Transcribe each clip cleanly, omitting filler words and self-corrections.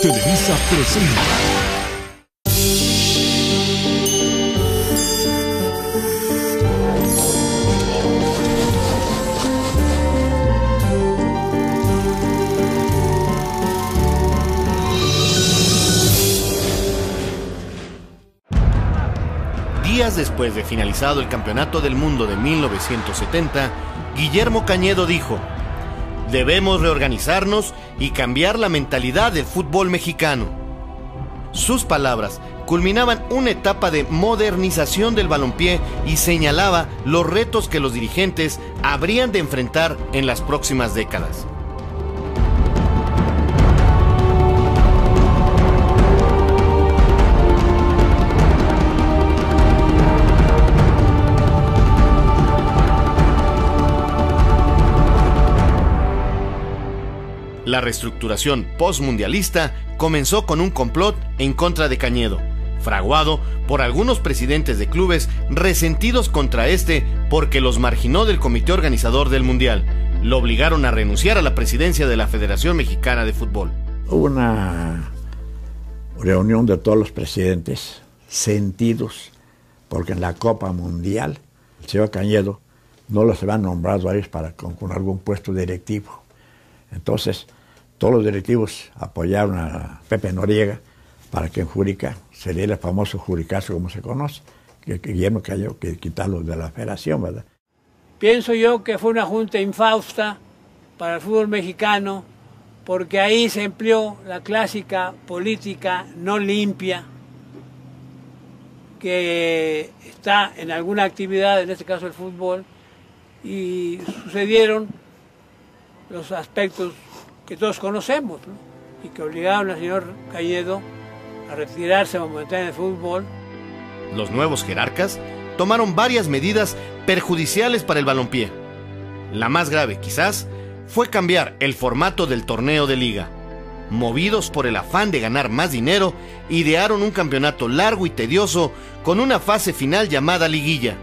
Televisa presenta. Días después de finalizado el Campeonato del Mundo de 1970, Guillermo Cañedo dijo: debemos reorganizarnos y cambiar la mentalidad del fútbol mexicano. Sus palabras culminaban una etapa de modernización del balompié y señalaba los retos que los dirigentes habrían de enfrentar en las próximas décadas. La reestructuración postmundialista comenzó con un complot en contra de Cañedo, fraguado por algunos presidentes de clubes resentidos contra este porque los marginó del comité organizador del Mundial. Lo obligaron a renunciar a la presidencia de la Federación Mexicana de Fútbol. Hubo una reunión de todos los presidentes sentidos, porque en la Copa Mundial el señor Cañedo no los había nombrado a ellos con algún puesto directivo. Entonces, todos los directivos apoyaron a Pepe Noriega para que en Jurica se diera el famoso juricazo, como se conoce, que Guillermo Cañedo que quitarlo de la federación, ¿verdad? Pienso yo que fue una junta infausta para el fútbol mexicano, porque ahí se empleó la clásica política no limpia que está en alguna actividad, en este caso el fútbol, y sucedieron los aspectos que todos conocemos, ¿no? Y que obligaron al señor Cañedo a retirarse momentáneamente del fútbol. Los nuevos jerarcas tomaron varias medidas perjudiciales para el balompié. La más grave, quizás, fue cambiar el formato del torneo de liga. Movidos por el afán de ganar más dinero, idearon un campeonato largo y tedioso con una fase final llamada liguilla.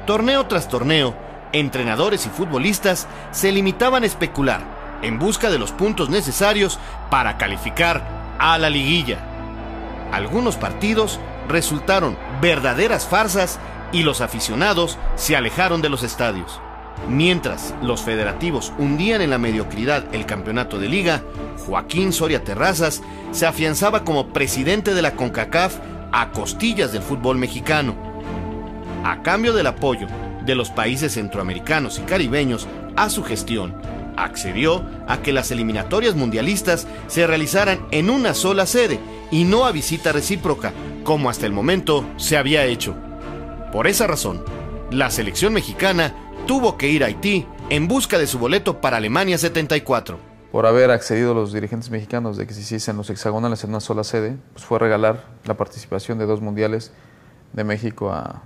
Torneo tras torneo, entrenadores y futbolistas se limitaban a especular en busca de los puntos necesarios para calificar a la liguilla. Algunos partidos resultaron verdaderas farsas y los aficionados se alejaron de los estadios. Mientras los federativos hundían en la mediocridad el campeonato de liga, Joaquín Soria Terrazas se afianzaba como presidente de la CONCACAF a costillas del fútbol mexicano. A cambio del apoyo de los países centroamericanos y caribeños a su gestión, accedió a que las eliminatorias mundialistas se realizaran en una sola sede y no a visita recíproca, como hasta el momento se había hecho. Por esa razón, la selección mexicana tuvo que ir a Haití en busca de su boleto para Alemania 74. Por haber accedido los dirigentes mexicanos de que se hiciesen los hexagonales en una sola sede, pues fue regalar la participación de 2 mundiales de México a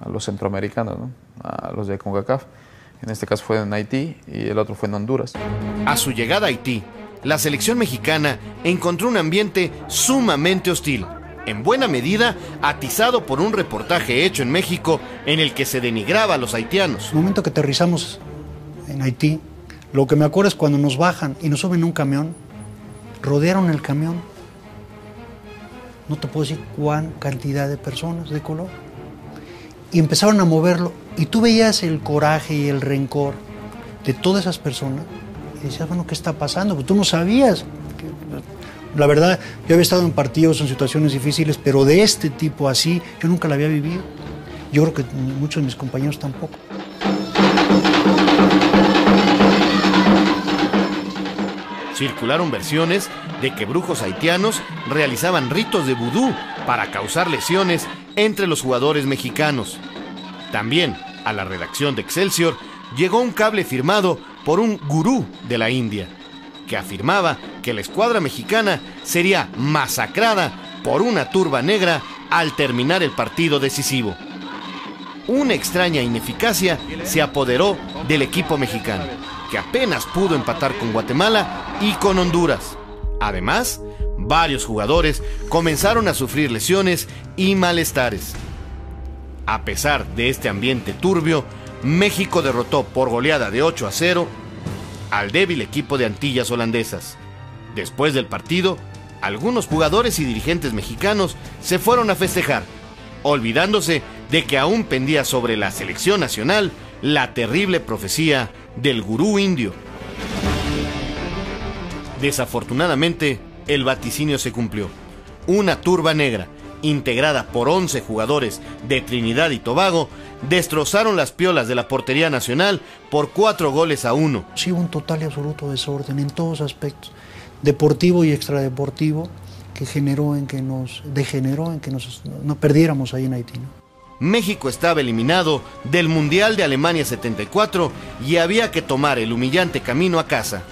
los centroamericanos, ¿no? A los de CONCACAF. En este caso fue en Haití y el otro fue en Honduras. A su llegada a Haití, la selección mexicana encontró un ambiente sumamente hostil, en buena medida atizado por un reportaje hecho en México en el que se denigraba a los haitianos. El momento que aterrizamos en Haití, lo que me acuerdo es cuando nos bajan y nos suben a un camión, rodearon el camión. No te puedo decir cuán cantidad de personas de color. Y empezaron a moverlo, y tú veías el coraje y el rencor de todas esas personas, y decías, bueno, ¿qué está pasando? Pues tú no sabías. La verdad, yo había estado en partidos, en situaciones difíciles, pero de este tipo así, yo nunca la había vivido. Yo creo que muchos de mis compañeros tampoco. Circularon versiones de que brujos haitianos realizaban ritos de vudú para causar lesiones entre los jugadores mexicanos. También a la redacción de Excelsior llegó un cable firmado por un gurú de la India, que afirmaba que la escuadra mexicana sería masacrada por una turba negra al terminar el partido decisivo. Una extraña ineficacia se apoderó del equipo mexicano, que apenas pudo empatar con Guatemala y con Honduras. Además, varios jugadores comenzaron a sufrir lesiones y malestares. A pesar de este ambiente turbio, México derrotó por goleada de 8-0 al débil equipo de Antillas Holandesas. Después del partido, algunos jugadores y dirigentes mexicanos se fueron a festejar, olvidándose de que aún pendía sobre la selección nacional la terrible profecía del gurú indio. Desafortunadamente, el vaticinio se cumplió. Una turba negra, integrada por 11 jugadores de Trinidad y Tobago, destrozaron las piolas de la portería nacional por 4-1. Sí, un total y absoluto desorden en todos aspectos, deportivo y extradeportivo, que degeneró en que nos no perdiéramos ahí en Haití, ¿no? México estaba eliminado del Mundial de Alemania 74 y había que tomar el humillante camino a casa.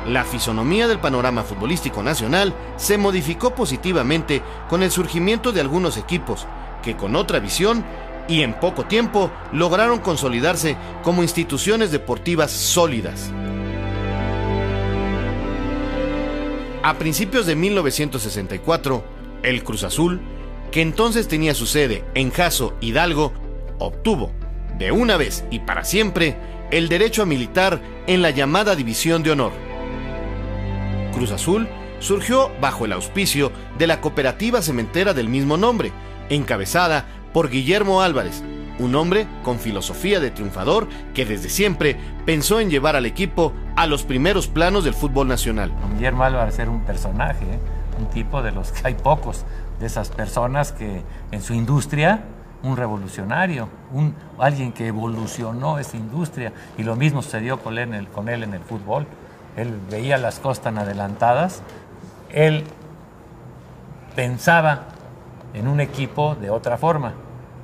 La fisonomía del panorama futbolístico nacional se modificó positivamente con el surgimiento de algunos equipos que con otra visión y en poco tiempo lograron consolidarse como instituciones deportivas sólidas. A principios de 1964, el Cruz Azul, que entonces tenía su sede en Jasso, Hidalgo, obtuvo, de una vez y para siempre, el derecho a militar en la llamada División de Honor. Cruz Azul surgió bajo el auspicio de la cooperativa cementera del mismo nombre, encabezada por Guillermo Álvarez, un hombre con filosofía de triunfador que desde siempre pensó en llevar al equipo a los primeros planos del fútbol nacional. Guillermo Álvarez era un personaje, un tipo de los que hay pocos, de esas personas que en su industria, un revolucionario, alguien que evolucionó esa industria, y lo mismo sucedió con él en el fútbol. Él veía las cosas tan adelantadas, él pensaba en un equipo de otra forma,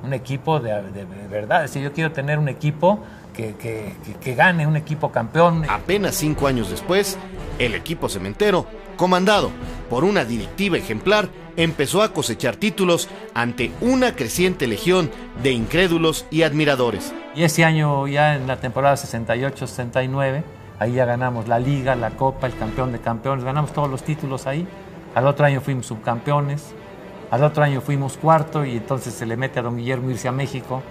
un equipo de verdad. Es decir, yo quiero tener un equipo que gane, un equipo campeón. Apenas 5 años después, el equipo cementero, comandado por una directiva ejemplar, empezó a cosechar títulos ante una creciente legión de incrédulos y admiradores. Y ese año, ya en la temporada 68-69, ahí ya ganamos la Liga, la Copa, el campeón de campeones, ganamos todos los títulos ahí. Al otro año fuimos subcampeones, al otro año fuimos cuarto, y entonces se le mete a don Guillermo irse a México,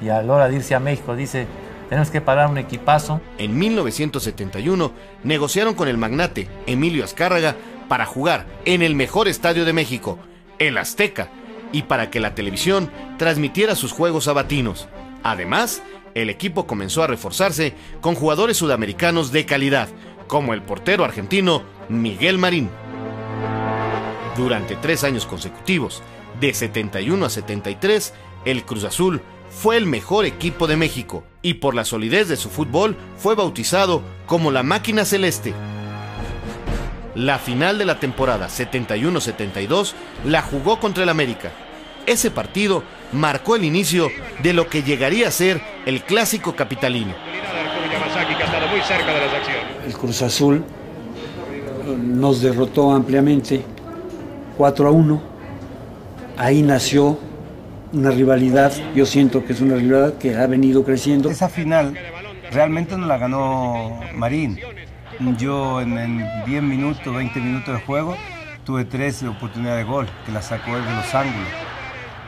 y a la hora de irse a México dice, tenemos que parar un equipazo. En 1971 negociaron con el magnate Emilio Azcárraga para jugar en el mejor estadio de México, el Azteca, y para que la televisión transmitiera sus juegos sabatinos. Además, el equipo comenzó a reforzarse con jugadores sudamericanos de calidad, como el portero argentino Miguel Marín. Durante 3 años consecutivos, de 71 a 73, el Cruz Azul fue el mejor equipo de México y por la solidez de su fútbol fue bautizado como la Máquina Celeste. La final de la temporada 71-72 la jugó contra el América. Ese partido marcó el inicio de lo que llegaría a ser el clásico capitalino. El Cruz Azul nos derrotó ampliamente, 4-1. Ahí nació una rivalidad, yo siento que es una rivalidad que ha venido creciendo. Esa final realmente nos la ganó Marín. Yo en 10 minutos, 20 minutos de juego, tuve 3 oportunidades de gol, que la sacó él de los ángulos.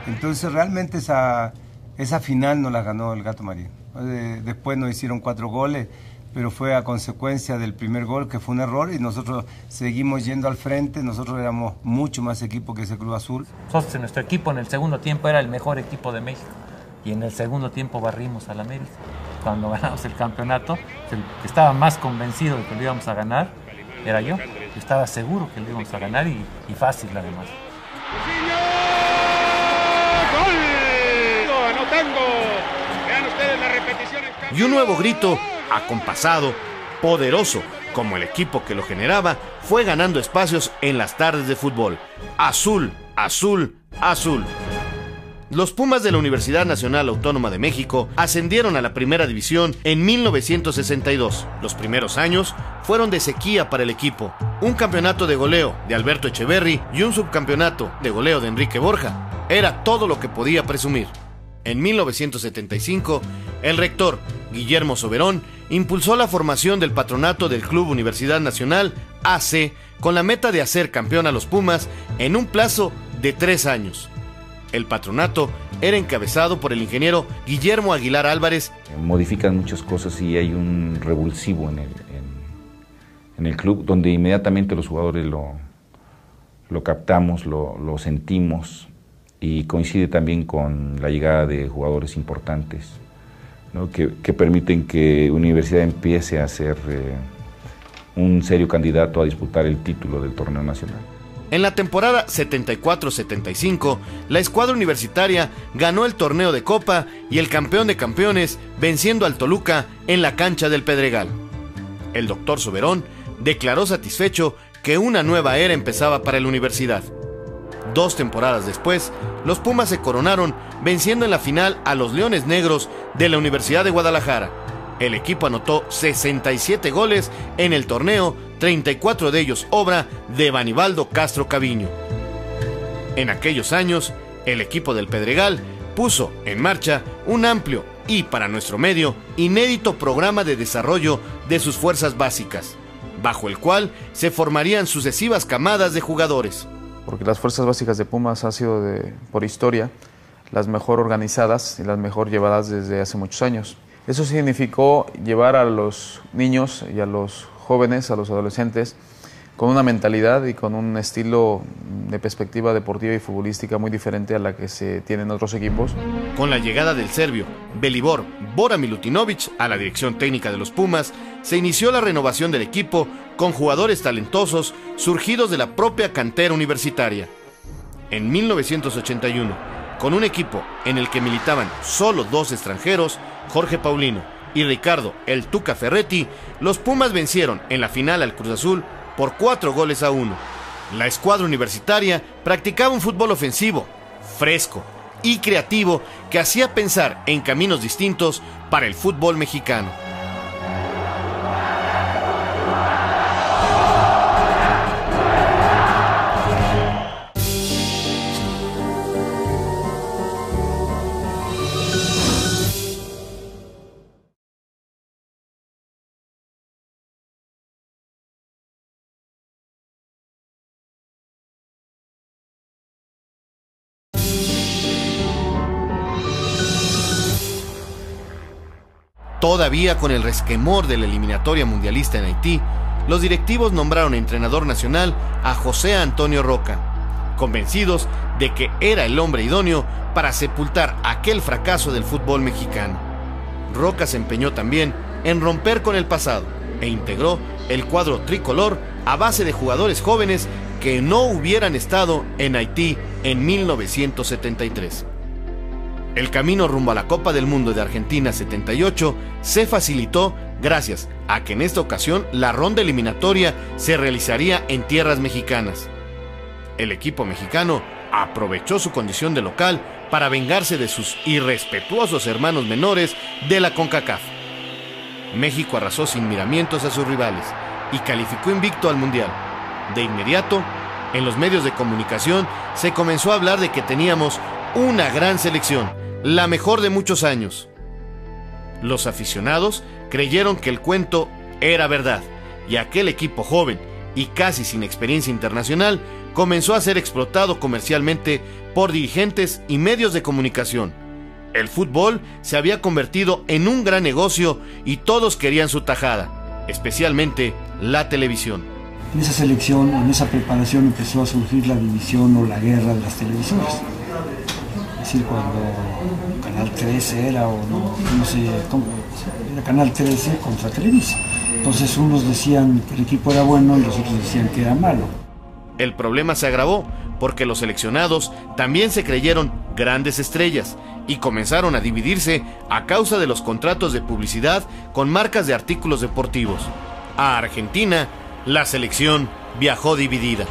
Entonces realmente esa final nos la ganó el Gato Marín. Después nos hicieron 4 goles, pero fue a consecuencia del primer gol, que fue un error, y nosotros seguimos yendo al frente. Nosotros éramos mucho más equipo que ese Cruz Azul. Nosotros, nuestro equipo en el segundo tiempo era el mejor equipo de México, y en el segundo tiempo barrimos al América. Cuando ganamos el campeonato, el que estaba más convencido de que lo íbamos a ganar era yo. Yo estaba seguro que lo íbamos a ganar, y fácil además. Y un nuevo grito, acompasado, poderoso, como el equipo que lo generaba, fue ganando espacios en las tardes de fútbol. Azul, azul, azul. Los Pumas de la Universidad Nacional Autónoma de México ascendieron a la Primera División en 1962. Los primeros años fueron de sequía para el equipo. Un campeonato de goleo de Alberto Echeverri y un subcampeonato de goleo de Enrique Borja era todo lo que podía presumir. En 1975, el rector Guillermo Soberón impulsó la formación del patronato del Club Universidad Nacional AC con la meta de hacer campeón a los Pumas en un plazo de 3 años. El patronato era encabezado por el ingeniero Guillermo Aguilar Álvarez. Modifican muchas cosas y hay un revulsivo en el club, donde inmediatamente los jugadores lo captamos, lo sentimos, y coincide también con la llegada de jugadores importantes, ¿no? que permiten que Universidad empiece a ser un serio candidato a disputar el título del torneo nacional. En la temporada 74-75, la escuadra universitaria ganó el torneo de Copa y el campeón de campeones, venciendo al Toluca en la cancha del Pedregal. El doctor Soberón declaró satisfecho que una nueva era empezaba para la universidad. 2 temporadas después, los Pumas se coronaron venciendo en la final a los Leones Negros de la Universidad de Guadalajara. El equipo anotó 67 goles en el torneo, 34 de ellos obra de Banibaldo Castro Caviño. En aquellos años, el equipo del Pedregal puso en marcha un amplio y, para nuestro medio, inédito programa de desarrollo de sus fuerzas básicas, bajo el cual se formarían sucesivas camadas de jugadores. Porque las fuerzas básicas de Pumas han sido, por historia, las mejor organizadas y las mejor llevadas desde hace muchos años. Eso significó llevar a los niños y a los jóvenes, a los adolescentes, con una mentalidad y con un estilo de perspectiva deportiva y futbolística muy diferente a la que se tiene en otros equipos. Con la llegada del serbio Velibor Bora Milutinovic a la dirección técnica de los Pumas, se inició la renovación del equipo con jugadores talentosos surgidos de la propia cantera universitaria. En 1981, con un equipo en el que militaban solo 2 extranjeros, Jorge Paulino y Ricardo El Tuca Ferretti, los Pumas vencieron en la final al Cruz Azul por 4-1. La escuadra universitaria practicaba un fútbol ofensivo, fresco y creativo que hacía pensar en caminos distintos para el fútbol mexicano. Todavía con el resquemor de la eliminatoria mundialista en Haití, los directivos nombraron entrenador nacional a José Antonio Roca, convencidos de que era el hombre idóneo para sepultar aquel fracaso del fútbol mexicano. Roca se empeñó también en romper con el pasado e integró el cuadro tricolor a base de jugadores jóvenes que no hubieran estado en Haití en 1973. El camino rumbo a la Copa del Mundo de Argentina 78 se facilitó gracias a que en esta ocasión la ronda eliminatoria se realizaría en tierras mexicanas. El equipo mexicano aprovechó su condición de local para vengarse de sus irrespetuosos hermanos menores de la CONCACAF. México arrasó sin miramientos a sus rivales y calificó invicto al Mundial. De inmediato, en los medios de comunicación se comenzó a hablar de que teníamos una gran selección, la mejor de muchos años. Los aficionados creyeron que el cuento era verdad y aquel equipo joven y casi sin experiencia internacional comenzó a ser explotado comercialmente por dirigentes y medios de comunicación. El fútbol se había convertido en un gran negocio y todos querían su tajada, especialmente la televisión. En esa selección, en esa preparación empezó a surgir la división o la guerra de las televisoras. Es decir, cuando Canal 13 era, o no sé cómo, era Canal 13 contra Televisa. Entonces unos decían que el equipo era bueno y los otros decían que era malo. El problema se agravó porque los seleccionados también se creyeron grandes estrellas y comenzaron a dividirse a causa de los contratos de publicidad con marcas de artículos deportivos. A Argentina, la selección viajó dividida.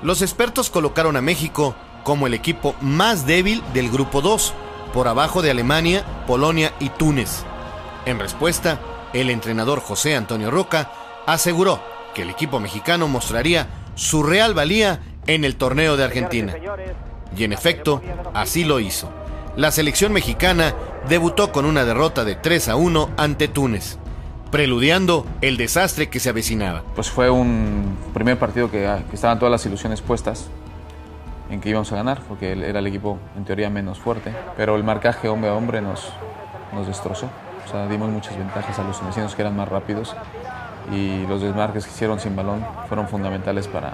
Los expertos colocaron a México como el equipo más débil del Grupo 2, por abajo de Alemania, Polonia y Túnez. En respuesta, el entrenador José Antonio Roca aseguró que el equipo mexicano mostraría su real valía en el torneo de Argentina. Y en efecto, así lo hizo. La selección mexicana debutó con una derrota de 3-1 ante Túnez, preludiando el desastre que se avecinaba. Pues fue un primer partido que estaban todas las ilusiones puestas en que íbamos a ganar, porque era el equipo en teoría menos fuerte, pero el marcaje hombre a hombre nos destrozó. O sea, dimos muchas ventajas a los tunecinos, que eran más rápidos, y los desmarques que hicieron sin balón fueron fundamentales para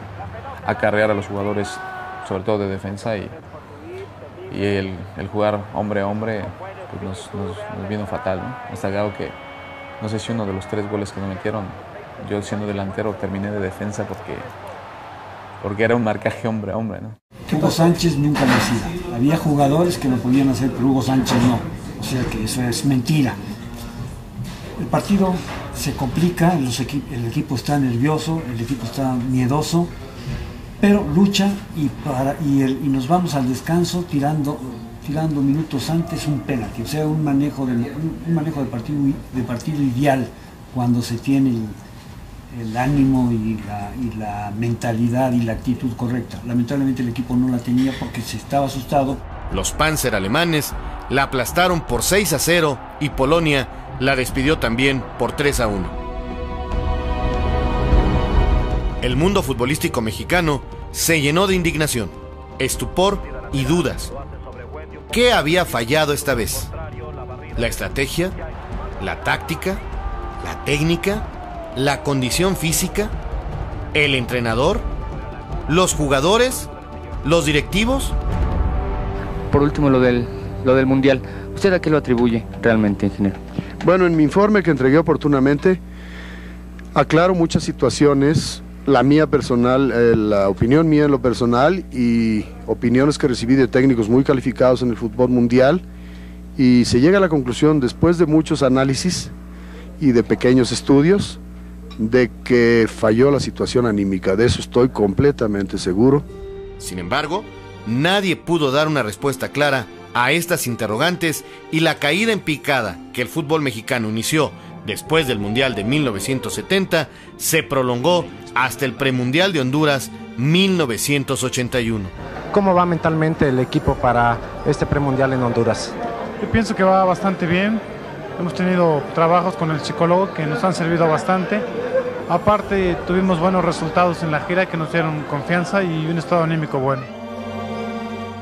acarrear a los jugadores, sobre todo de defensa, y el jugar hombre a hombre pues nos vino fatal, ¿no? Hasta el grado que no sé si uno de los 3 goles que nos metieron, yo siendo delantero terminé de defensa porque era un marcaje hombre a hombre, ¿no? Hugo Sánchez nunca lo hacía. Había jugadores que lo podían hacer, pero Hugo Sánchez no. O sea que eso es mentira. El partido se complica, el equipo está nervioso, el equipo está miedoso, pero lucha y nos vamos al descanso tirando minutos antes un penalti. O sea, un manejo de partido ideal cuando se tiene el ánimo y la mentalidad y la actitud correcta. Lamentablemente el equipo no la tenía porque se estaba asustado. Los Panzer alemanes la aplastaron por 6-0 y Polonia la despidió también por 3-1. El mundo futbolístico mexicano se llenó de indignación, estupor y dudas. ¿Qué había fallado esta vez? ¿La estrategia? ¿La táctica? ¿La técnica? ¿La condición física? ¿El entrenador? ¿Los jugadores? ¿Los directivos? Por último, lo del Mundial. ¿Usted a qué lo atribuye realmente, ingeniero? Bueno, en mi informe que entregué oportunamente, aclaro muchas situaciones, la mía personal, la opinión mía en lo personal y opiniones que recibí de técnicos muy calificados en el fútbol mundial, y se llega a la conclusión, después de muchos análisis y de pequeños estudios, de que falló la situación anímica. De eso estoy completamente seguro. Sin embargo, nadie pudo dar una respuesta clara a estas interrogantes, y la caída en picada que el fútbol mexicano inició después del Mundial de 1970 se prolongó hasta el premundial de Honduras 1981. ¿Cómo va mentalmente el equipo para este premundial en Honduras? Yo pienso que va bastante bien. Hemos tenido trabajos con el psicólogo que nos han servido bastante. Aparte, tuvimos buenos resultados en la gira que nos dieron confianza y un estado anímico bueno.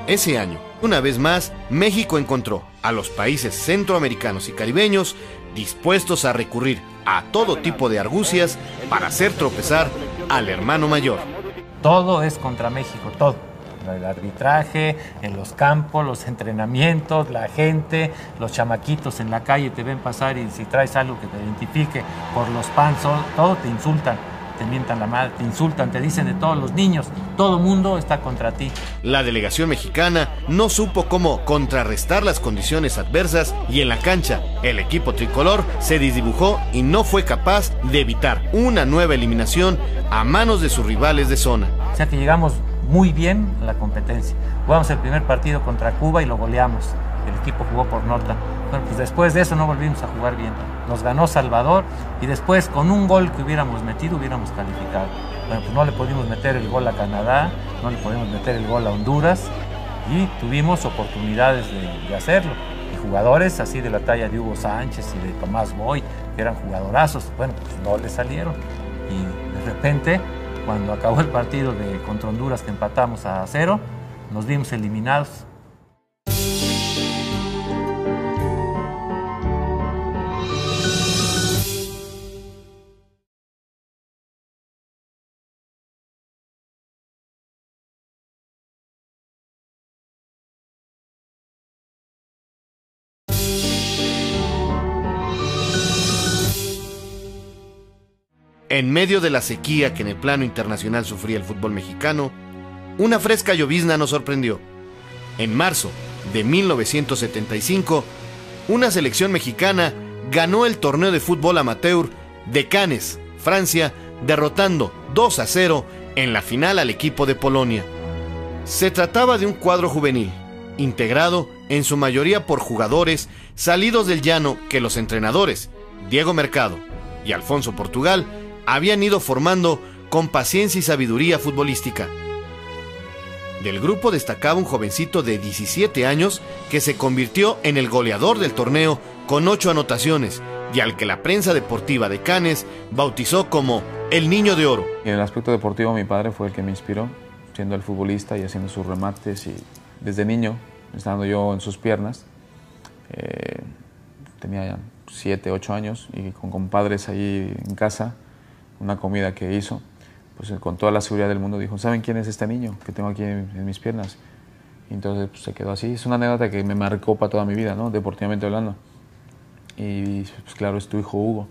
Ese año, una vez más, México encontró a los países centroamericanos y caribeños dispuestos a recurrir a todo tipo de argucias para hacer tropezar al hermano mayor. Todo es contra México, todo. El arbitraje, en los campos, los entrenamientos, la gente, los chamaquitos en la calle te ven pasar y si traes algo que te identifique por los panzos, todo te insultan, te mientan la madre, te insultan, te dicen de todos los niños, todo mundo está contra ti. La delegación mexicana no supo cómo contrarrestar las condiciones adversas y en la cancha el equipo tricolor se desdibujó y no fue capaz de evitar una nueva eliminación a manos de sus rivales de zona. O sea que llegamos muy bien a la competencia. Jugamos el primer partido contra Cuba y lo goleamos. El equipo jugó por nota. Bueno, pues después de eso no volvimos a jugar bien. Nos ganó Salvador y después con un gol que hubiéramos metido hubiéramos calificado. Bueno, pues no le pudimos meter el gol a Canadá, no le pudimos meter el gol a Honduras y tuvimos oportunidades de hacerlo. Y jugadores así de la talla de Hugo Sánchez y de Tomás Boy, que eran jugadorazos, bueno, pues no le salieron. Y de repente, cuando acabó el partido contra Honduras, que empatamos a 0, nos vimos eliminados. En medio de la sequía que en el plano internacional sufría el fútbol mexicano, una fresca llovizna nos sorprendió. En marzo de 1975, una selección mexicana ganó el torneo de fútbol amateur de Cannes, Francia, derrotando 2-0 en la final al equipo de Polonia. Se trataba de un cuadro juvenil, integrado en su mayoría por jugadores salidos del llano que los entrenadores Diego Mercado y Alfonso Portugal habían ido formando con paciencia y sabiduría futbolística. Del grupo destacaba un jovencito de 17 años que se convirtió en el goleador del torneo con 8 anotaciones y al que la prensa deportiva de Cannes bautizó como el Niño de Oro. En el aspecto deportivo mi padre fue el que me inspiró, siendo el futbolista y haciendo sus remates, y desde niño, estando yo en sus piernas, tenía ya 7, 8 años y con compadres ahí en casa, una comida que hizo, pues con toda la seguridad del mundo dijo, ¿saben quién es este niño que tengo aquí en mis piernas? Y entonces pues, se quedó así. Es una anécdota que me marcó para toda mi vida, ¿no? Deportivamente hablando. Y pues claro, es tu hijo Hugo.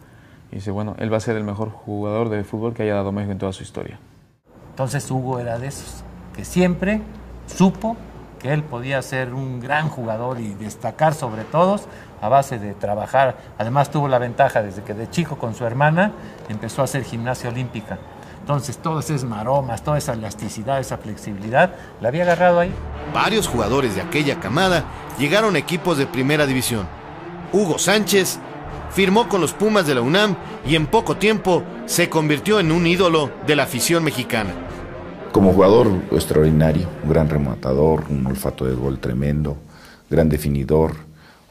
Y dice, bueno, él va a ser el mejor jugador de fútbol que haya dado México en toda su historia. Entonces Hugo era de esos, que siempre supo que él podía ser un gran jugador y destacar sobre todos a base de trabajar. Además tuvo la ventaja desde que de chico con su hermana empezó a hacer gimnasia olímpica. Entonces todas esas maromas, toda esa elasticidad, esa flexibilidad, la había agarrado ahí. Varios jugadores de aquella camada llegaron a equipos de primera división. Hugo Sánchez firmó con los Pumas de la UNAM y en poco tiempo se convirtió en un ídolo de la afición mexicana. Como jugador extraordinario, un gran rematador, un olfato de gol tremendo, gran definidor,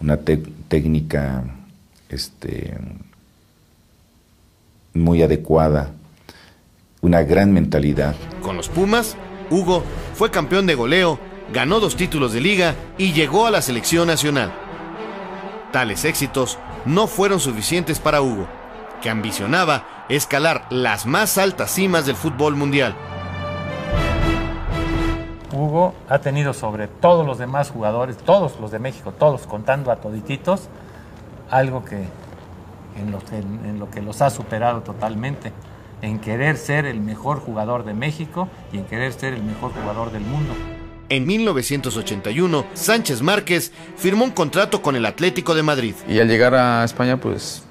una técnica muy adecuada, una gran mentalidad. Con los Pumas, Hugo fue campeón de goleo, ganó 2 títulos de liga y llegó a la selección nacional. Tales éxitos no fueron suficientes para Hugo, que ambicionaba escalar las más altas cimas del fútbol mundial. Hugo ha tenido sobre todos los demás jugadores, todos los de México, todos contando a todititos, algo que en lo que los ha superado totalmente, en querer ser el mejor jugador de México y en querer ser el mejor jugador del mundo. En 1981, Sánchez Márquez firmó un contrato con el Atlético de Madrid. Y al llegar a España, pues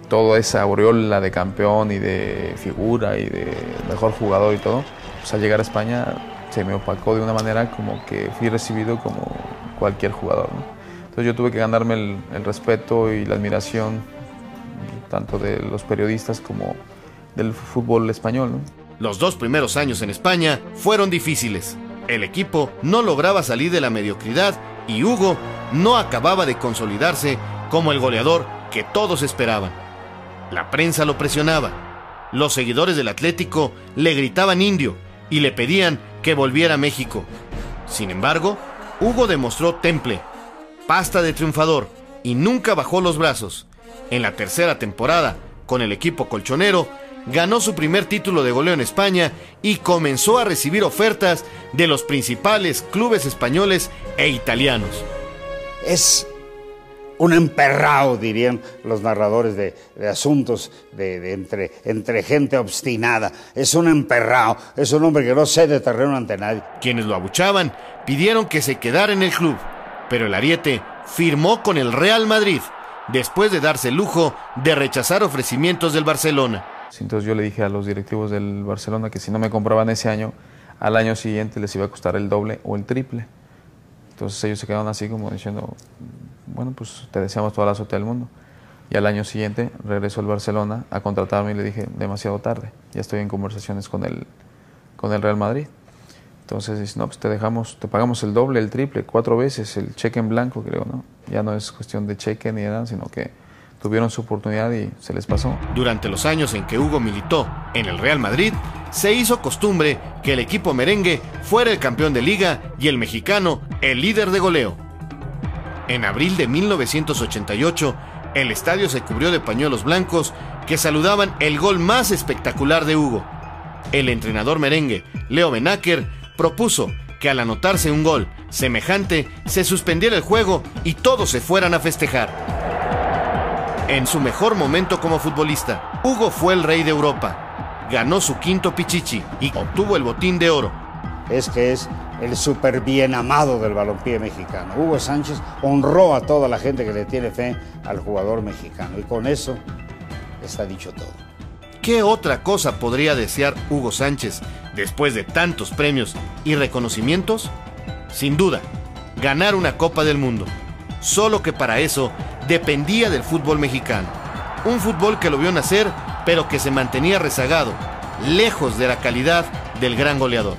toda esa aureola de campeón y de figura y de mejor jugador y todo, pues al llegar a España se me opacó de una manera como que fui recibido como cualquier jugador, ¿no? Entonces yo tuve que ganarme el respeto y la admiración tanto de los periodistas como del fútbol español, ¿no? Los 2 primeros años en España fueron difíciles. El equipo no lograba salir de la mediocridad y Hugo no acababa de consolidarse como el goleador que todos esperaban. La prensa lo presionaba. Los seguidores del Atlético le gritaban indio y le pedían que volviera a México. Sin embargo, Hugo demostró temple, pasta de triunfador y nunca bajó los brazos. En la tercera temporada, con el equipo colchonero, ganó su primer título de goleo en España y comenzó a recibir ofertas de los principales clubes españoles e italianos. Es un emperrado, dirían los narradores de asuntos entre gente obstinada. Es un emperrado, es un hombre que no cede terreno ante nadie. Quienes lo abuchaban pidieron que se quedara en el club, pero el ariete firmó con el Real Madrid, después de darse el lujo de rechazar ofrecimientos del Barcelona. Entonces yo le dije a los directivos del Barcelona que si no me compraban ese año, al año siguiente les iba a costar el doble o el triple. Entonces ellos se quedaron así como diciendo, bueno, pues te deseamos toda la suerte del mundo. Y al año siguiente regresó el Barcelona a contratarme y le dije, demasiado tarde, ya estoy en conversaciones con el Real Madrid. Entonces dice, no, pues te pagamos el doble, el triple, 4 veces, el cheque en blanco, creo, ¿no? Ya no es cuestión de cheque ni nada, sino que tuvieron su oportunidad y se les pasó. Durante los años en que Hugo militó en el Real Madrid, se hizo costumbre que el equipo merengue fuera el campeón de liga y el mexicano el líder de goleo. En abril de 1988, el estadio se cubrió de pañuelos blancos que saludaban el gol más espectacular de Hugo. El entrenador merengue, Leo Benacker, propuso que al anotarse un gol semejante se suspendiera el juego y todos se fueran a festejar. En su mejor momento como futbolista, Hugo fue el rey de Europa. Ganó su 5º Pichichi y obtuvo el botín de oro. Es que es el súper bien amado del balompié mexicano. Hugo Sánchez honró a toda la gente que le tiene fe al jugador mexicano y con eso está dicho todo. ¿Qué otra cosa podría desear Hugo Sánchez después de tantos premios y reconocimientos? Sin duda, ganar una Copa del Mundo. Solo que para eso dependía del fútbol mexicano. Un fútbol que lo vio nacer, pero que se mantenía rezagado, lejos de la calidad del gran goleador.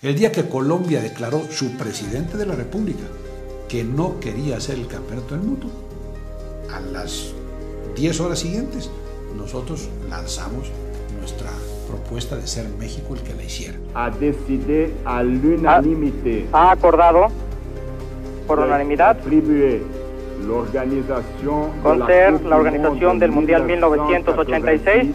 El día que Colombia declaró su presidente de la República que no quería hacer el campeonato del mundo, a las 10 horas siguientes nosotros lanzamos nuestra propuesta de ser México el que la hiciera. Ha decidido a l'unanimité. Ha acordado por unanimidad con ser la organización del Mundial 1986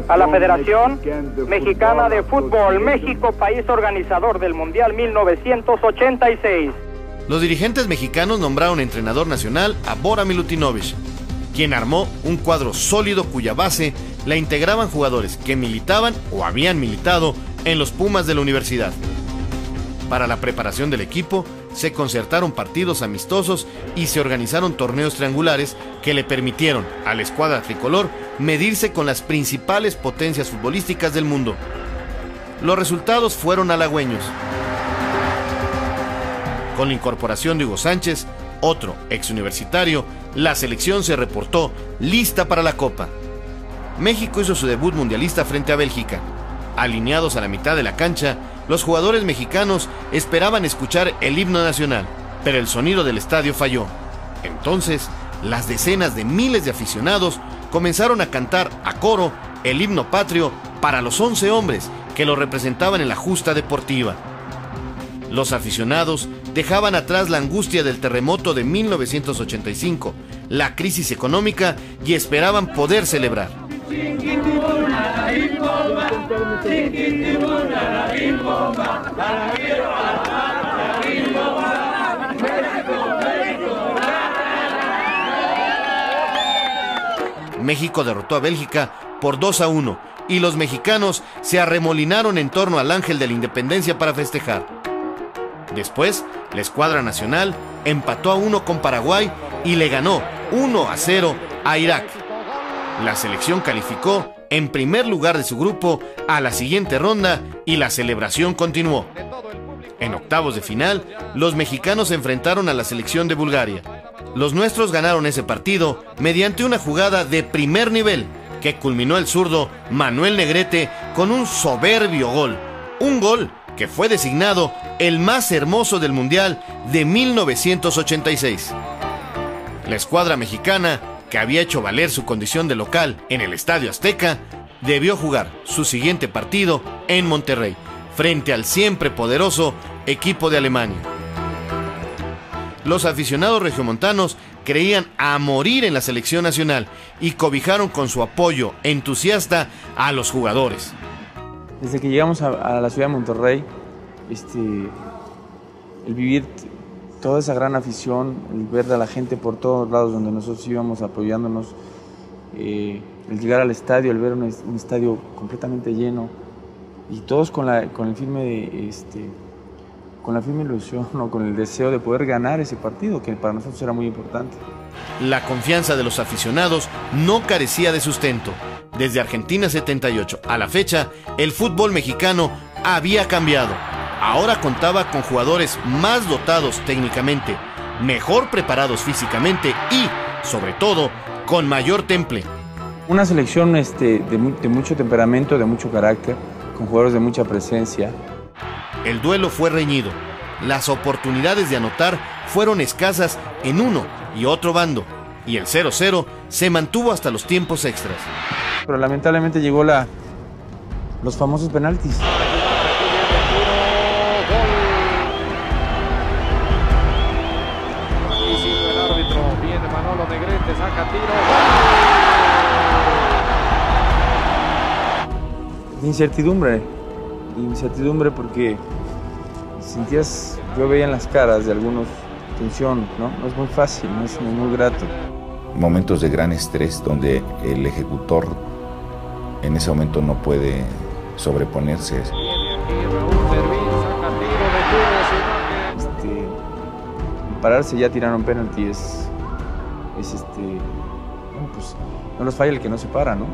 a la Federación Mexicana de Fútbol, México, país organizador del Mundial 1986. Los dirigentes mexicanos nombraron entrenador nacional a Bora Milutinovic, quien armó un cuadro sólido cuya base la integraban jugadores que militaban o habían militado en los Pumas de la universidad. Para la preparación del equipo, se concertaron partidos amistosos y se organizaron torneos triangulares que le permitieron a la escuadra tricolor medirse con las principales potencias futbolísticas del mundo. Los resultados fueron halagüeños. Con la incorporación de Hugo Sánchez, otro exuniversitario, la selección se reportó lista para la Copa. México hizo su debut mundialista frente a Bélgica. Alineados a la mitad de la cancha, los jugadores mexicanos esperaban escuchar el himno nacional, pero el sonido del estadio falló. Entonces, las decenas de miles de aficionados comenzaron a cantar a coro el himno patrio para los 11 hombres que lo representaban en la justa deportiva. Los aficionados dejaban atrás la angustia del terremoto de 1985, la crisis económica y esperaban poder celebrar. México derrotó a Bélgica por 2-1 y los mexicanos se arremolinaron en torno al Ángel de la Independencia para festejar. Después, la escuadra nacional empató a 1 con Paraguay y le ganó 1-0 a Irak. La selección calificó en primer lugar de su grupo a la siguiente ronda y la celebración continuó. En octavos de final, los mexicanos se enfrentaron a la selección de Bulgaria. Los nuestros ganaron ese partido mediante una jugada de primer nivel que culminó el zurdo Manuel Negrete con un soberbio gol. Un gol que fue designado el más hermoso del Mundial de 1986. La escuadra mexicana, que había hecho valer su condición de local en el Estadio Azteca, debió jugar su siguiente partido en Monterrey, frente al siempre poderoso equipo de Alemania. Los aficionados regiomontanos creían a morir en la selección nacional y cobijaron con su apoyo entusiasta a los jugadores. Desde que llegamos a la ciudad de Monterrey, el vivir toda esa gran afición, el ver a la gente por todos lados donde nosotros íbamos apoyándonos, el llegar al estadio, el ver un estadio completamente lleno y todos con la firme ilusión o con el deseo de poder ganar ese partido, que para nosotros era muy importante. La confianza de los aficionados no carecía de sustento. Desde Argentina 78 a la fecha, el fútbol mexicano había cambiado. Ahora contaba con jugadores más dotados técnicamente, mejor preparados físicamente y, sobre todo, con mayor temple. Una selección de mucho temperamento, de mucho carácter, con jugadores de mucha presencia. El duelo fue reñido. Las oportunidades de anotar fueron escasas en uno y otro bando, y el 0-0 se mantuvo hasta los tiempos extras. Pero lamentablemente llegó los famosos penaltis. El árbitro, viene Manolo Negrete, saca tiro. Incertidumbre porque yo veía en las caras de algunos atención, ¿no? No es muy fácil, no es muy grato. Momentos de gran estrés donde el ejecutor en ese momento no puede sobreponerse. Pararse ya tiraron penalti es bueno, pues no nos falla el que no se para, ¿no?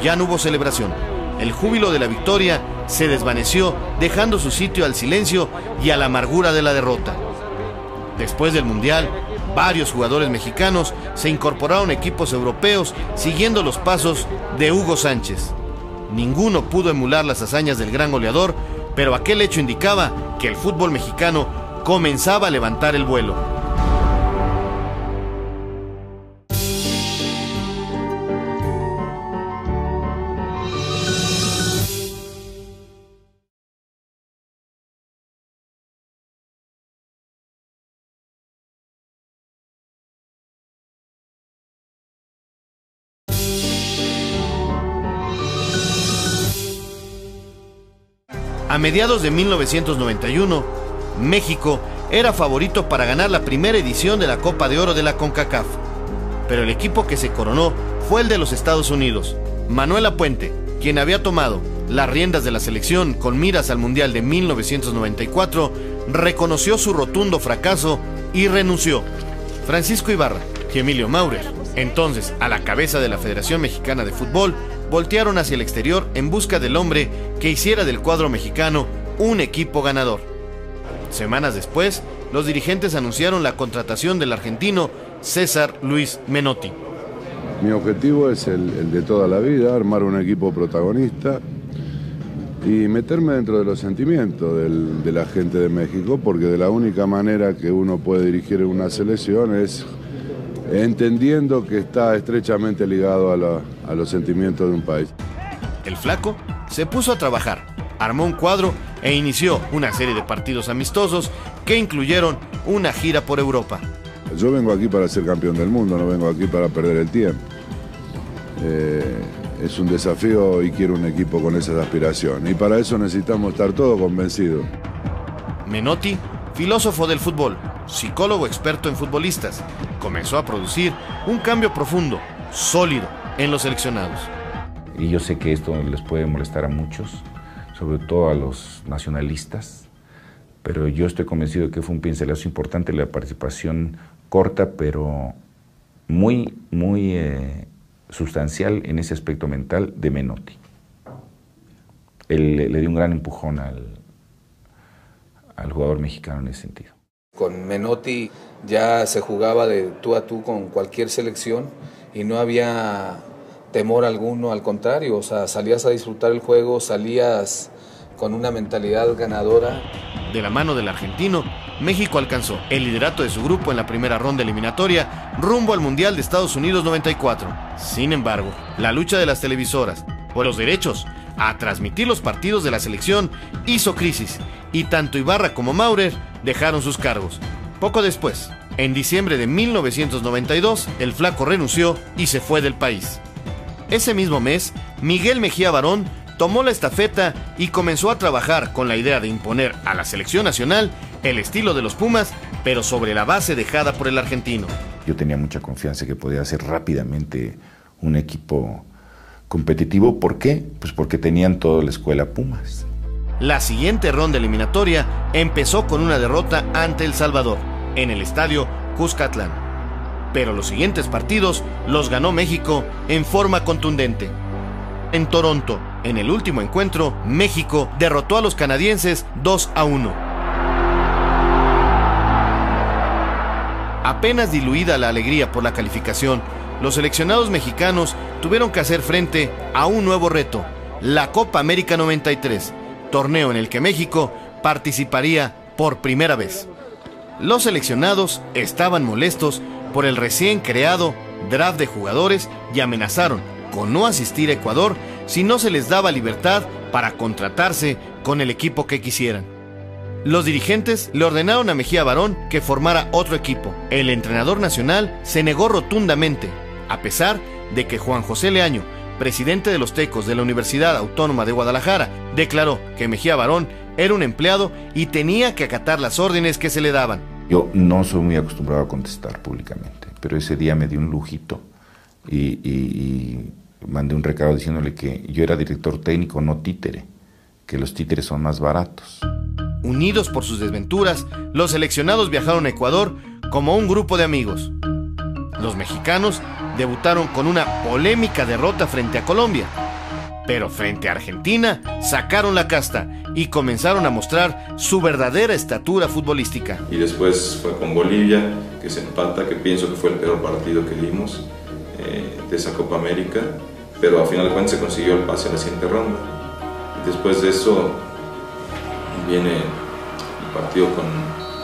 Ya no hubo celebración. El júbilo de la victoria se desvaneció, dejando su sitio al silencio y a la amargura de la derrota. Después del Mundial, varios jugadores mexicanos se incorporaron a equipos europeos siguiendo los pasos de Hugo Sánchez. Ninguno pudo emular las hazañas del gran goleador, pero aquel hecho indicaba que el fútbol mexicano comenzaba a levantar el vuelo. A mediados de 1991, México era favorito para ganar la primera edición de la Copa de Oro de la CONCACAF. Pero el equipo que se coronó fue el de los Estados Unidos. Manuel Apuente, quien había tomado las riendas de la selección con miras al Mundial de 1994, reconoció su rotundo fracaso y renunció. Francisco Ibarra y Emilio Maurer, entonces a la cabeza de la Federación Mexicana de Fútbol, voltearon hacia el exterior en busca del hombre que hiciera del cuadro mexicano un equipo ganador. Semanas después, los dirigentes anunciaron la contratación del argentino César Luis Menotti. Mi objetivo es el de toda la vida, armar un equipo protagonista y meterme dentro de los sentimientos de la gente de México, porque de la única manera que uno puede dirigir una selección es entendiendo que está estrechamente ligado a los sentimientos de un país. El Flaco se puso a trabajar, armó un cuadro e inició una serie de partidos amistosos que incluyeron una gira por Europa. Yo vengo aquí para ser campeón del mundo, no vengo aquí para perder el tiempo. Es un desafío y quiero un equipo con esas aspiraciones. Y para eso necesitamos estar todos convencidos. Menotti, filósofo del fútbol, psicólogo experto en futbolistas, comenzó a producir un cambio profundo, sólido, en los seleccionados. Y yo sé que esto les puede molestar a muchos, sobre todo a los nacionalistas, pero yo estoy convencido de que fue un pincelazo importante la participación corta, pero muy sustancial en ese aspecto mental de Menotti. Él le dio un gran empujón al jugador mexicano en ese sentido. Con Menotti ya se jugaba de tú a tú con cualquier selección y no había temor alguno, al contrario, o sea, salías a disfrutar el juego, salías con una mentalidad ganadora. De la mano del argentino, México alcanzó el liderato de su grupo en la primera ronda eliminatoria rumbo al Mundial de Estados Unidos 94. Sin embargo, la lucha de las televisoras por los derechos a transmitir los partidos de la selección hizo crisis y tanto Ibarra como Maurer dejaron sus cargos. Poco después, en diciembre de 1992, el Flaco renunció y se fue del país. Ese mismo mes, Miguel Mejía Barón tomó la estafeta y comenzó a trabajar con la idea de imponer a la selección nacional el estilo de los Pumas, pero sobre la base dejada por el argentino. Yo tenía mucha confianza que podía hacer rápidamente un equipo competitivo. ¿Por qué? Pues porque tenían toda la escuela Pumas. La siguiente ronda eliminatoria empezó con una derrota ante El Salvador, en el estadio Cuscatlán. Pero los siguientes partidos los ganó México en forma contundente. En Toronto, en el último encuentro, México derrotó a los canadienses 2-1. Apenas diluida la alegría por la calificación, los seleccionados mexicanos tuvieron que hacer frente a un nuevo reto, la Copa América 93, torneo en el que México participaría por primera vez. Los seleccionados estaban molestos por el recién creado draft de jugadores y amenazaron con no asistir a Ecuador si no se les daba libertad para contratarse con el equipo que quisieran. Los dirigentes le ordenaron a Mejía Barón que formara otro equipo. El entrenador nacional se negó rotundamente, a pesar de que Juan José Leaño, presidente de los Tecos de la Universidad Autónoma de Guadalajara, declaró que Mejía Barón era un empleado y tenía que acatar las órdenes que se le daban. Yo no soy muy acostumbrado a contestar públicamente, pero ese día me di un lujito y mandé un recado diciéndole que yo era director técnico, no títere, que los títeres son más baratos. Unidos por sus desventuras, los seleccionados viajaron a Ecuador como un grupo de amigos. Los mexicanos debutaron con una polémica derrota frente a Colombia, pero frente a Argentina sacaron la casta y comenzaron a mostrar su verdadera estatura futbolística. Y después fue con Bolivia, que se empata, que pienso que fue el peor partido que dimos de esa Copa América, pero a final de cuentas se consiguió el pase a la siguiente ronda. Después de eso viene el partido con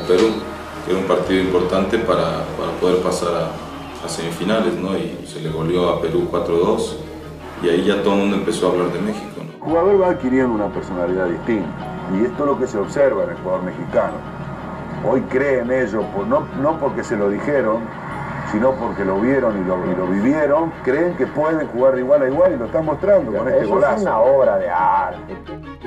Perú, que era un partido importante para poder pasar a semifinales, ¿no? Y se le goleó a Perú 4-2 y ahí ya todo el mundo empezó a hablar de México, ¿no? El jugador va adquiriendo una personalidad distinta y esto es lo que se observa en el jugador mexicano. Hoy creen ellos, no porque se lo dijeron, sino porque lo vieron y lo vivieron, creen que pueden jugar de igual a igual y lo están mostrando con este golazo. Es una obra de arte.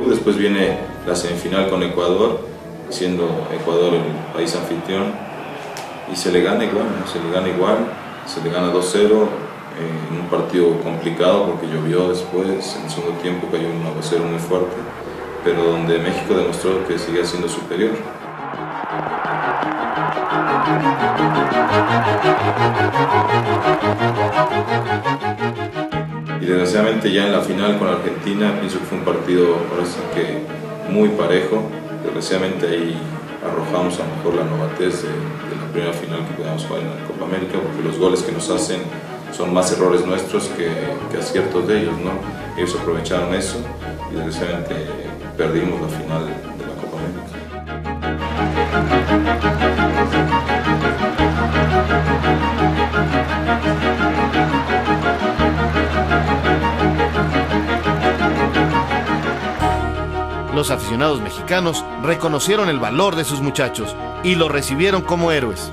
Después viene la semifinal con Ecuador, siendo Ecuador el país anfitrión, y se le gana igual, ¿no? Se le gana 2-0 en un partido complicado porque llovió después, en el segundo tiempo cayó un aguacero muy fuerte, pero donde México demostró que seguía siendo superior. Y desgraciadamente ya en la final con Argentina pienso que fue un partido ahora sí que muy parejo. Desgraciadamente ahí arrojamos a lo mejor la novatez de la primera final que pudimos jugar en la Copa América, porque los goles que nos hacen son más errores nuestros que aciertos de ellos, ¿no? Ellos aprovecharon eso y desgraciadamente perdimos la final de la Copa América. Los aficionados mexicanos reconocieron el valor de sus muchachos y los recibieron como héroes.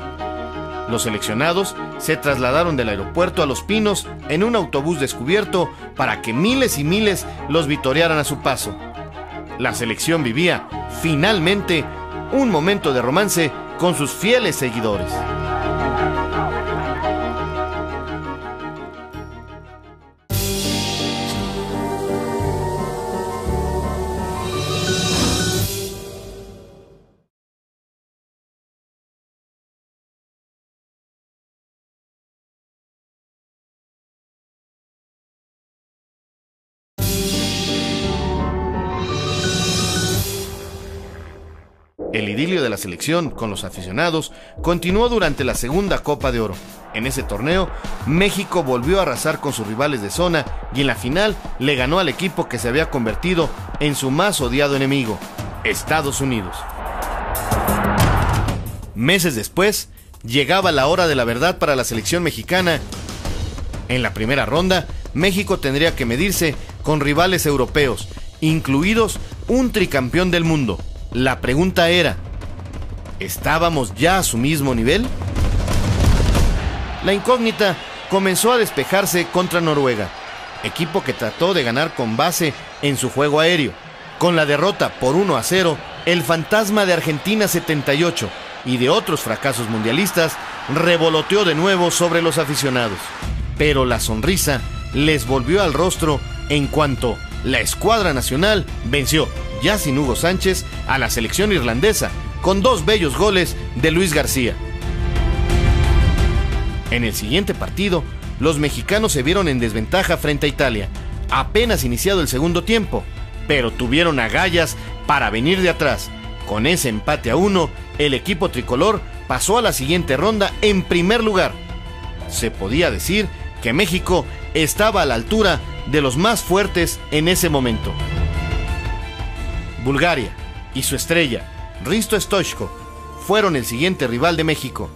Los seleccionados se trasladaron del aeropuerto a Los Pinos en un autobús descubierto para que miles y miles los vitorearan a su paso. La selección vivía, finalmente, un momento de romance con sus fieles seguidores. El idilio de la selección con los aficionados continuó durante la segunda Copa de Oro. En ese torneo, México volvió a arrasar con sus rivales de zona y en la final le ganó al equipo que se había convertido en su más odiado enemigo, Estados Unidos. Meses después, llegaba la hora de la verdad para la selección mexicana. En la primera ronda, México tendría que medirse con rivales europeos, incluidos un tricampeón del mundo. La pregunta era, ¿estábamos ya a su mismo nivel? La incógnita comenzó a despejarse contra Noruega, equipo que trató de ganar con base en su juego aéreo. Con la derrota por 1-0, el fantasma de Argentina 78 y de otros fracasos mundialistas revoloteó de nuevo sobre los aficionados. Pero la sonrisa les volvió al rostro en cuanto la escuadra nacional venció, ya sin Hugo Sánchez, a la selección irlandesa con 2 bellos goles de Luis García. En el siguiente partido, los mexicanos se vieron en desventaja frente a Italia, apenas iniciado el segundo tiempo, pero tuvieron agallas para venir de atrás. Con ese empate a 1, el equipo tricolor pasó a la siguiente ronda en primer lugar. Se podía decir que México estaba a la altura de los más fuertes en ese momento. Bulgaria y su estrella, Hristo Stoichkov, fueron el siguiente rival de México.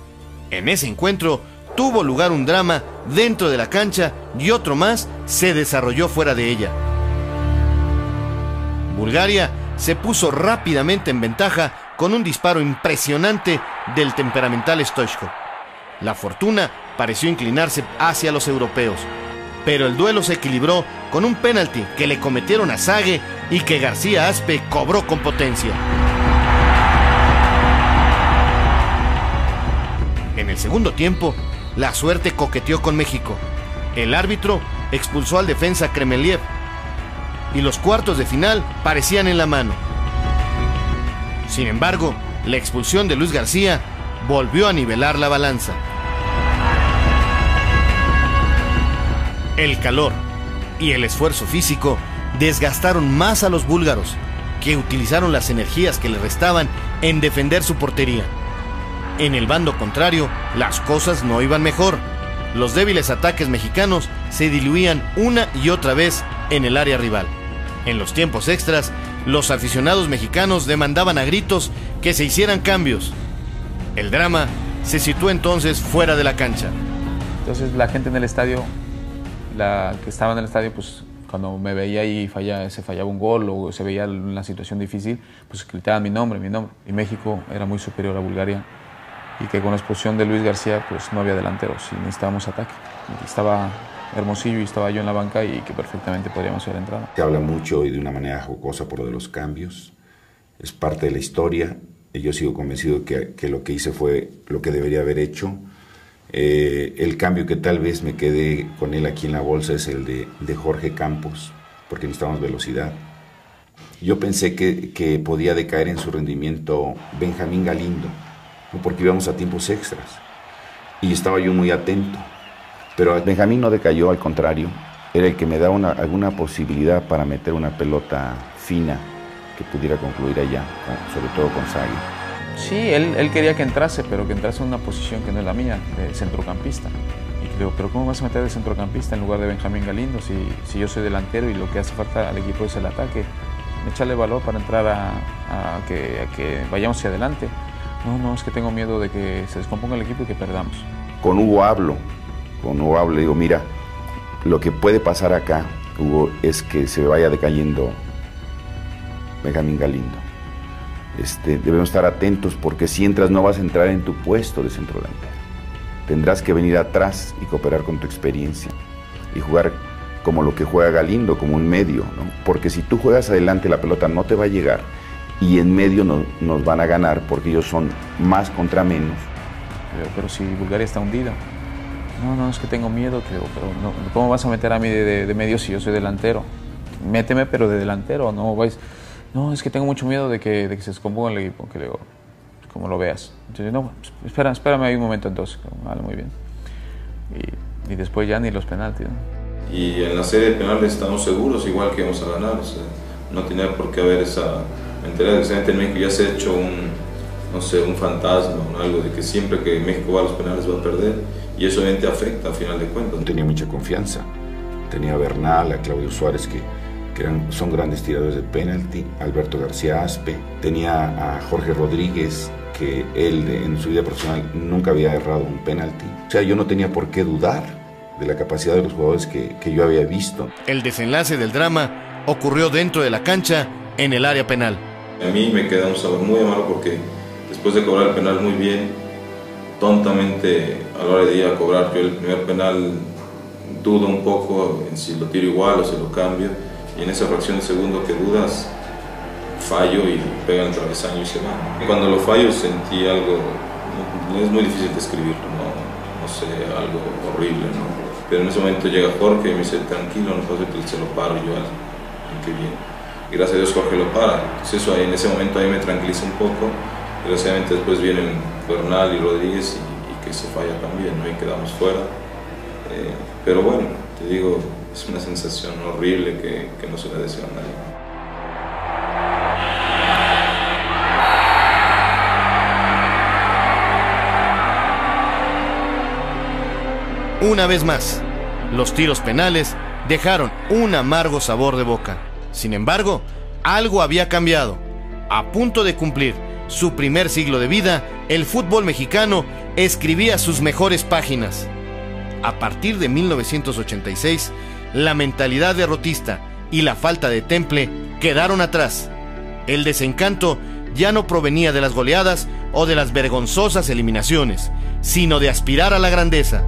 En ese encuentro tuvo lugar un drama dentro de la cancha y otro más se desarrolló fuera de ella. Bulgaria se puso rápidamente en ventaja con un disparo impresionante del temperamental Stoichkov. La fortuna pareció inclinarse hacia los europeos, pero el duelo se equilibró con un penalti que le cometieron a Sage y que García Aspe cobró con potencia. En el segundo tiempo, la suerte coqueteó con México. El árbitro expulsó al defensa Kremeliev y los cuartos de final parecían en la mano. Sin embargo, la expulsión de Luis García volvió a nivelar la balanza. El calor y el esfuerzo físico desgastaron más a los búlgaros, que utilizaron las energías que les restaban en defender su portería. En el bando contrario, las cosas no iban mejor. Los débiles ataques mexicanos se diluían una y otra vez en el área rival. En los tiempos extras, los aficionados mexicanos demandaban a gritos que se hicieran cambios. El drama se situó entonces fuera de la cancha. Entonces la gente en el estadio, la que estaba en el estadio, pues cuando me veía y se fallaba un gol o se veía una situación difícil, pues gritaban mi nombre. Y México era muy superior a Bulgaria. Y que con la expulsión de Luis García, pues no había delanteros y necesitábamos ataque. Y estaba Hermosillo y estaba yo en la banca y que perfectamente podríamos haber entrado. Se habla mucho y de una manera jocosa por lo de los cambios. Es parte de la historia. Yo sigo convencido que lo que hice fue lo que debería haber hecho. El cambio que tal vez me quedé con él aquí en la bolsa es el de Jorge Campos, porque necesitábamos velocidad. Yo pensé que podía decaer en su rendimiento Benjamín Galindo, porque íbamos a tiempos extras. Y estaba yo muy atento. Pero Benjamín no decayó, al contrario. Era el que me daba alguna posibilidad para meter una pelota fina que pudiera concluir allá, sobre todo con Sagui. Sí, él quería que entrase, pero que entrase en una posición que no es la mía, de centrocampista. Y creo, pero ¿cómo vas a meter de centrocampista en lugar de Benjamín Galindo si yo soy delantero y lo que hace falta al equipo es el ataque? Echarle valor para entrar a que vayamos hacia adelante. No, es que tengo miedo de que se descomponga el equipo y que perdamos. Con Hugo hablo, le digo, mira, lo que puede pasar acá, Hugo, es que se vaya decayendo Benjamín Galindo. Debemos estar atentos porque si entras no vas a entrar en tu puesto de centro delantero. Tendrás que venir atrás y cooperar con tu experiencia y jugar como lo que juega Galindo, como un medio, ¿no? Porque si tú juegas adelante la pelota no te va a llegar y en medio nos van a ganar porque ellos son más contra menos. Pero si Bulgaria está hundida. No, es que tengo miedo, pero no, ¿cómo vas a meter a mí de medio si yo soy delantero? Méteme, pero de delantero, no vais. No, es que tengo mucho miedo de que se descomponga el equipo, que le digo, como lo veas. Entonces, no, espérame ahí un momento entonces, vale, muy bien. Y después ya ni los penaltis, ¿no? Y en la serie de penales estamos seguros, igual que íbamos a ganar, o sea, no tenía por qué haber esa mentalidad. Precisamente en México ya se ha hecho un fantasma o algo de que siempre que México va a los penales va a perder, y eso obviamente afecta a final de cuentas. Tenía mucha confianza, tenía a Bernal, a Claudio Suárez, que son grandes tiradores de penalti, Alberto García Aspe, tenía a Jorge Rodríguez, que él en su vida profesional nunca había errado un penalti. O sea, yo no tenía por qué dudar de la capacidad de los jugadores que yo había visto. El desenlace del drama ocurrió dentro de la cancha, en el área penal. A mí me queda un sabor muy amargo porque después de cobrar el penal muy bien, tontamente a la hora de ir a cobrar yo el primer penal, dudo un poco en si lo tiro igual o si lo cambio, y en esa fracción de segundo que dudas, fallo y pega el travesaño y se va. Cuando lo fallo sentí algo, es muy difícil describirlo, no sé, algo horrible, ¿no? Pero en ese momento llega Jorge y me dice, tranquilo, no pasa que se lo paro yo al que viene. Y gracias a Dios Jorge lo para. Entonces eso ahí, en ese momento ahí me tranquiliza un poco. Desgraciadamente después vienen Bernal y Rodríguez y que se falla también, ¿no? Y quedamos fuera. Pero bueno, te digo, es una sensación horrible que no se le desea a nadie. Una vez más, los tiros penales dejaron un amargo sabor de boca. Sin embargo, algo había cambiado. A punto de cumplir su primer siglo de vida, el fútbol mexicano escribía sus mejores páginas. A partir de 1986, la mentalidad derrotista y la falta de temple quedaron atrás. El desencanto ya no provenía de las goleadas o de las vergonzosas eliminaciones, sino de aspirar a la grandeza.